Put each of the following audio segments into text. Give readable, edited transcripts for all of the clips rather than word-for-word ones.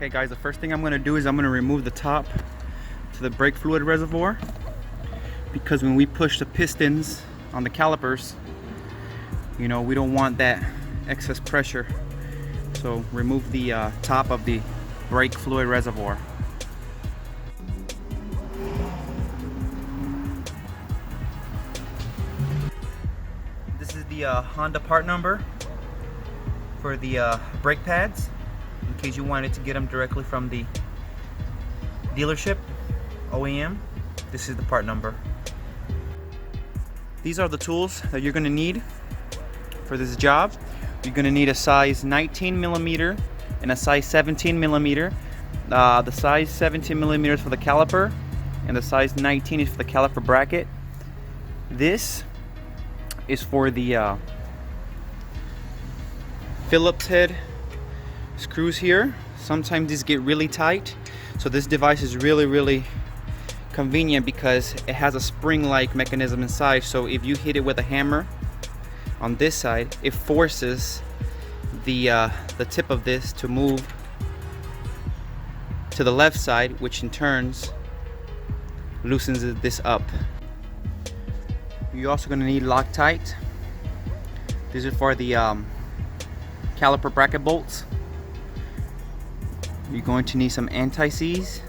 Okay guys, the first thing I'm going to do is I'm going to remove the top to the brake fluid reservoir, because when we push the pistons on the calipers, you know, we don't want that excess pressure. So remove the top of the brake fluid reservoir. This is the Honda part number for the brake pads, in case you wanted to get them directly from the dealership, OEM. This is the part number. These are the tools that you're going to need for this job. You're going to need a size 19 millimeter and a size 17 millimeter. The size 17 millimeters for the caliper and the size 19 is for the caliper bracket. This is for the Phillips head screws here. Sometimes these get really tight, so this device is really convenient because it has a spring-like mechanism inside. So if you hit it with a hammer on this side, it forces the tip of this to move to the left side, which in turns loosens this up. You're also going to need Loctite. These are for the caliper bracket bolts. You're going to need some anti-seize.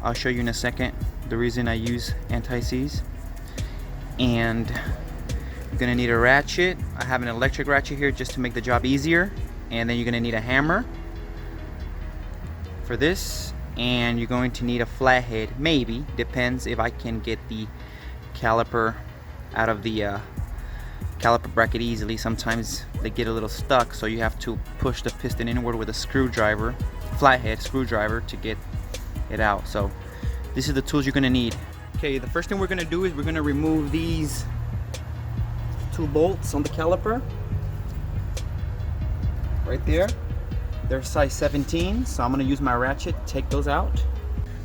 I'll show you in a second the reason I use anti-seize. And you're going to need a ratchet. I have an electric ratchet here just to make the job easier. And then you're going to need a hammer for this. And you're going to need a flathead, maybe, depends if I can get the caliper out of the caliper bracket easily. Sometimes they get a little stuck, so you have to push the piston inward with a screwdriver, flathead screwdriver, to get it out. So this is the tools you're going to need. Okay, the first thing we're going to do is we're going to remove these two bolts on the caliper right there. They're size 17, so I'm going to use my ratchet to take those out.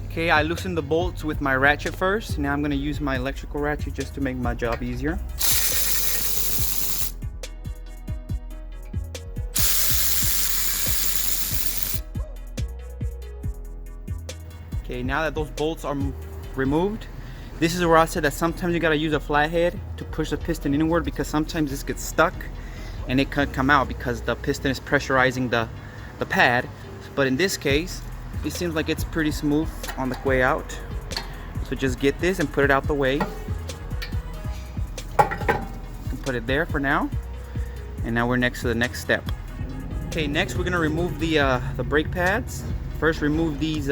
Okay, I loosened the bolts with my ratchet first. Now I'm going to use my electrical ratchet just to make my job easier. Okay, now that those bolts are removed, this is where I said that sometimes you gotta use a flathead to push the piston inward, because sometimes this gets stuck and it can't come out because the piston is pressurizing the pad. But in this case, it seems like it's pretty smooth on the way out. So just get this and put it out the way. You can put it there for now. And now we're next to the next step. Okay, next we're gonna remove the brake pads. First, remove these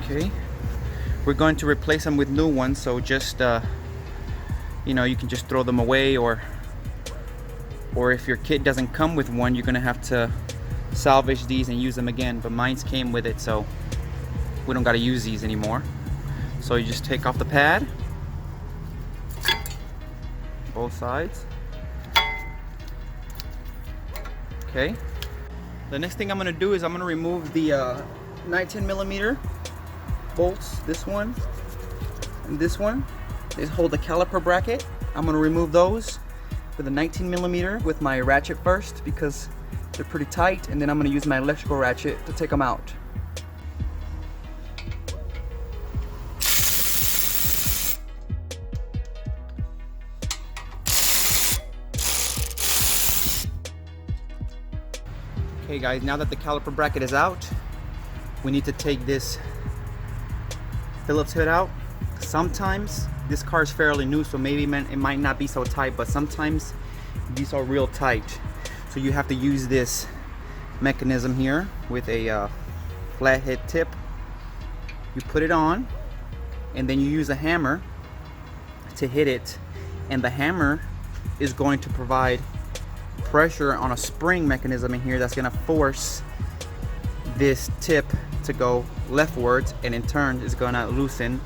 okay, we're going to replace them with new ones, so just you know, you can just throw them away, or if your kit doesn't come with one, you're gonna have to salvage these and use them again. But mine's came with it, so we don't gotta use these anymore. So you just take off the pad, both sides. Okay, the next thing I'm gonna do is I'm gonna remove the 19 millimeter bolts, this one and this one. They hold the caliper bracket. I'm going to remove those with a 19 millimeter with my ratchet first, because they're pretty tight, and then I'm going to use my electrical ratchet to take them out. Okay guys, now that the caliper bracket is out, we need to take this Phillips head out. Sometimes this car is fairly new, so maybe it might not be so tight, but sometimes these are real tight. So you have to use this mechanism here with a flathead tip. You put it on, and then you use a hammer to hit it, and the hammer is going to provide pressure on a spring mechanism in here that's going to force this tip to go leftwards, and in turn is going to loosen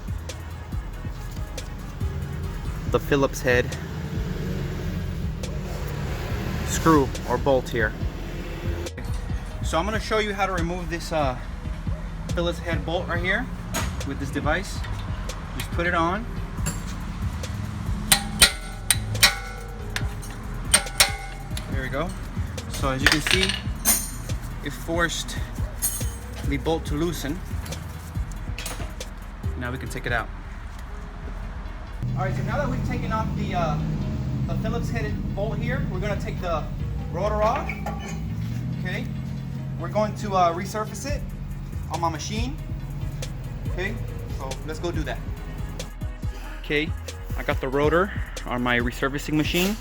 the Phillips head screw or bolt here. So I'm going to show you how to remove this Phillips head bolt right here with this device. Just put it on. we go. So as you can see, it forced the bolt to loosen. Now we can take it out. All right, so now that we've taken off the Phillips headed bolt here, we're gonna take the rotor off. Okay, we're going to resurface it on my machine. Okay, so let's go do that. Okay, I got the rotor on my resurfacing machine.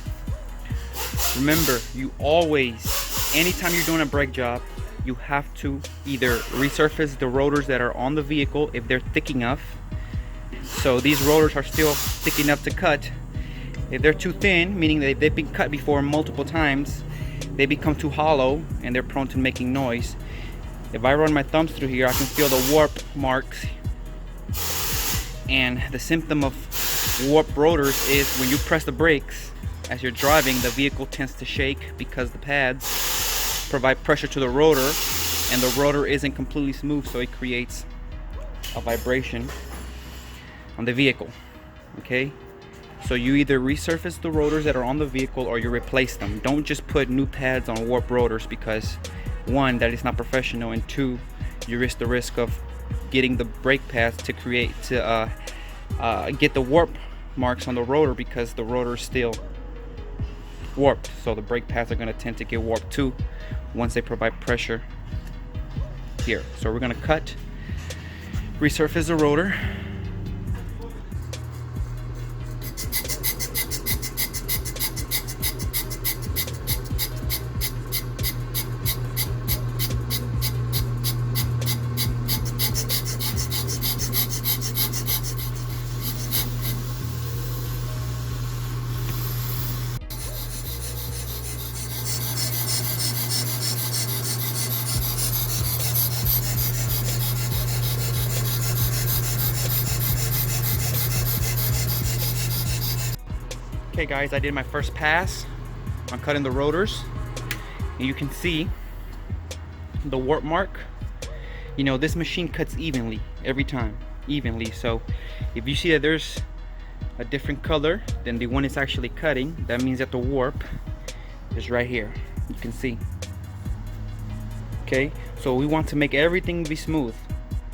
Remember, you always, anytime you're doing a brake job, you have to either resurface the rotors that are on the vehicle if they're thick enough. So these rotors are still thick enough to cut. If they're too thin, meaning that they've been cut before multiple times, they become too hollow and they're prone to making noise. If I run my thumbs through here, I can feel the warp marks. And the symptom of warped rotors is when you press the brakes as you're driving, the vehicle tends to shake because the pads provide pressure to the rotor and the rotor isn't completely smooth, so it creates a vibration on the vehicle. Okay, so you either resurface the rotors that are on the vehicle or you replace them. Don't just put new pads on warped rotors, because one, that is not professional, and two, you risk the risk of getting the brake pads to get the warp marks on the rotor, because the rotor is still warped, so the brake pads are going to tend to get warped too once they provide pressure here. So we're going to cut, resurface the rotor. Okay guys, I did my first pass on cutting the rotors, and you can see the warp mark. You know, this machine cuts evenly every time, evenly. So if you see that there's a different color than the one it's actually cutting, that means that the warp is right here. You can see. Okay, so we want to make everything be smooth.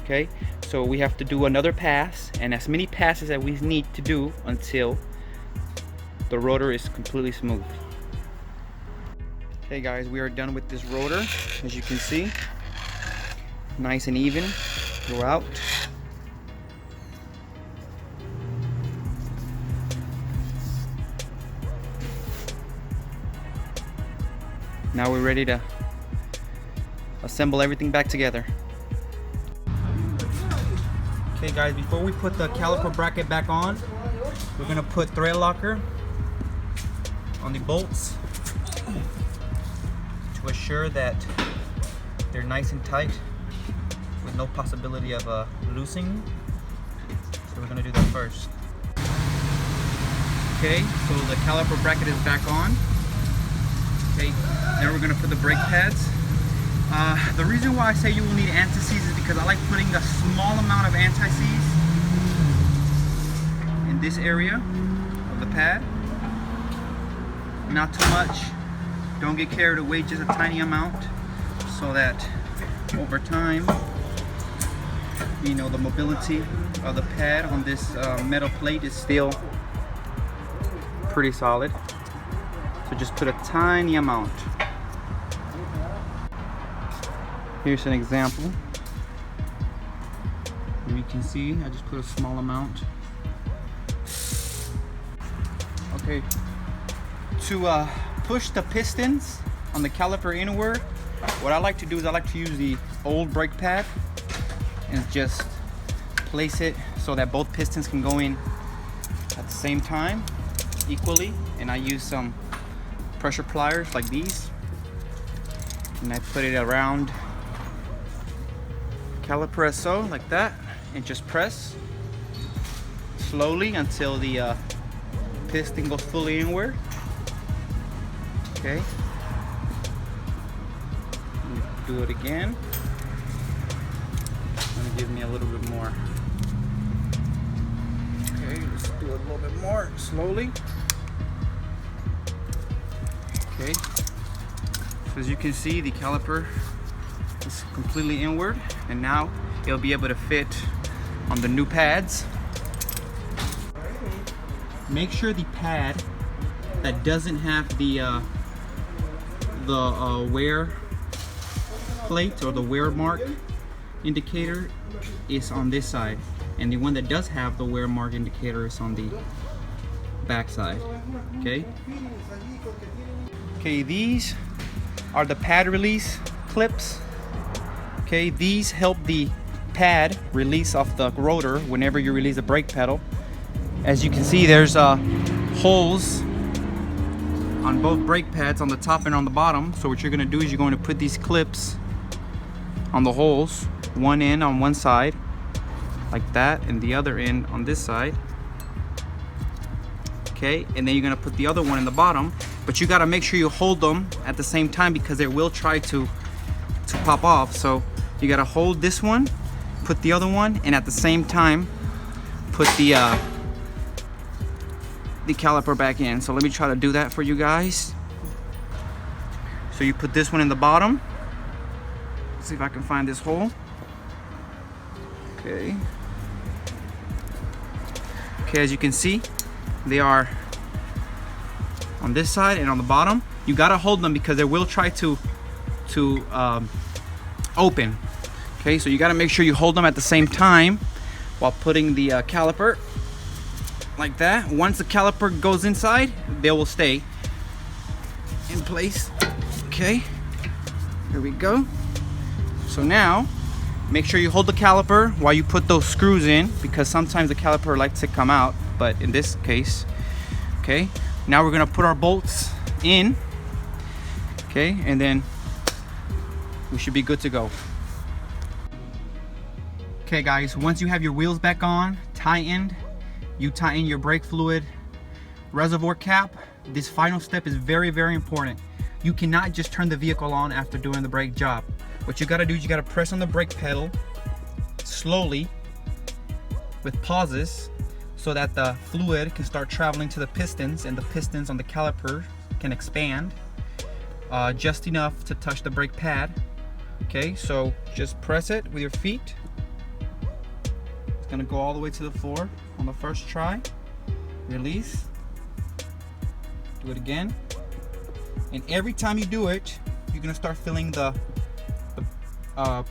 Okay, so we have to do another pass, and as many passes as we need to do until the rotor is completely smooth. Okay guys, we are done with this rotor. As you can see, nice and even throughout. Now we're ready to assemble everything back together. Okay guys, before we put the caliper bracket back on, we're gonna put thread locker on the bolts to assure that they're nice and tight with no possibility of loosening. So we're gonna do that first. Okay, so the caliper bracket is back on. Okay, now we're gonna put the brake pads. The reason why I say you will need anti-seize is because I like putting a small amount of anti-seize in this area of the pad. Not too much. Don't get carried away, just a tiny amount, so that over time, you know, the mobility of the pad on this metal plate is still pretty solid. So just put a tiny amount. Here's an example. You can see I just put a small amount. Okay. To push the pistons on the caliper inward, what I like to do is I like to use the old brake pad and just place it so that both pistons can go in at the same time equally, and I use some pressure pliers like these, and I put it around the caliper as so, like that, and just press slowly until the piston goes fully inward. Okay, do it again. Gonna give me a little bit more. Okay, let's do it a little bit more slowly. Okay, So as you can see, the caliper is completely inward, and now it'll be able to fit on the new pads. Make sure the pad that doesn't have the wear plate or the wear mark indicator is on this side, and the one that does have the wear mark indicator is on the back side. Okay, these are the pad release clips. Okay, these help the pad release off the rotor whenever you release the brake pedal. As you can see, there's holes on both brake pads, on the top and on the bottom. So what you're going to do is you're going to put these clips on the holes, one end on one side like that, and the other end on this side. Okay, and then you're going to put the other one in the bottom, but you got to make sure you hold them at the same time because they will try to pop off. So you got to hold this one, put the other one, and at the same time put the caliper back in. So let me try to do that for you guys. So you put this one in the bottom. Let's see if I can find this hole. Okay, as you can see, they are on this side and on the bottom. You gotta hold them because they will try to open. Okay, so you gotta make sure you hold them at the same time while putting the caliper like that. Once the caliper goes inside, they will stay in place. Okay, here we go. So now make sure you hold the caliper while you put those screws in, because sometimes the caliper likes to come out, but in this case, okay, now we're gonna put our bolts in. Okay, and then we should be good to go. Okay guys, once you have your wheels back on, tightened, you tighten your brake fluid reservoir cap. This final step is very, very important. You cannot just turn the vehicle on after doing the brake job. What you gotta do is you gotta press on the brake pedal slowly with pauses so that the fluid can start traveling to the pistons, and the pistons on the caliper can expand just enough to touch the brake pad. Okay, so just press it with your feet. It's gonna go all the way to the floor on the first try. Release. Do it again. And every time you do it, you're gonna start feeling the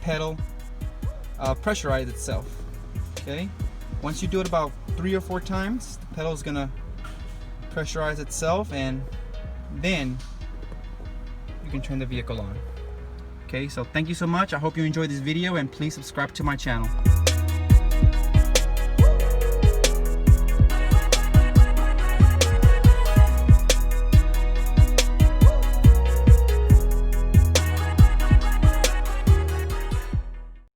pedal pressurize itself. Okay. Once you do it about 3 or 4 times, the pedal is gonna pressurize itself, and then you can turn the vehicle on. Okay. So thank you so much. I hope you enjoyed this video, and please subscribe to my channel.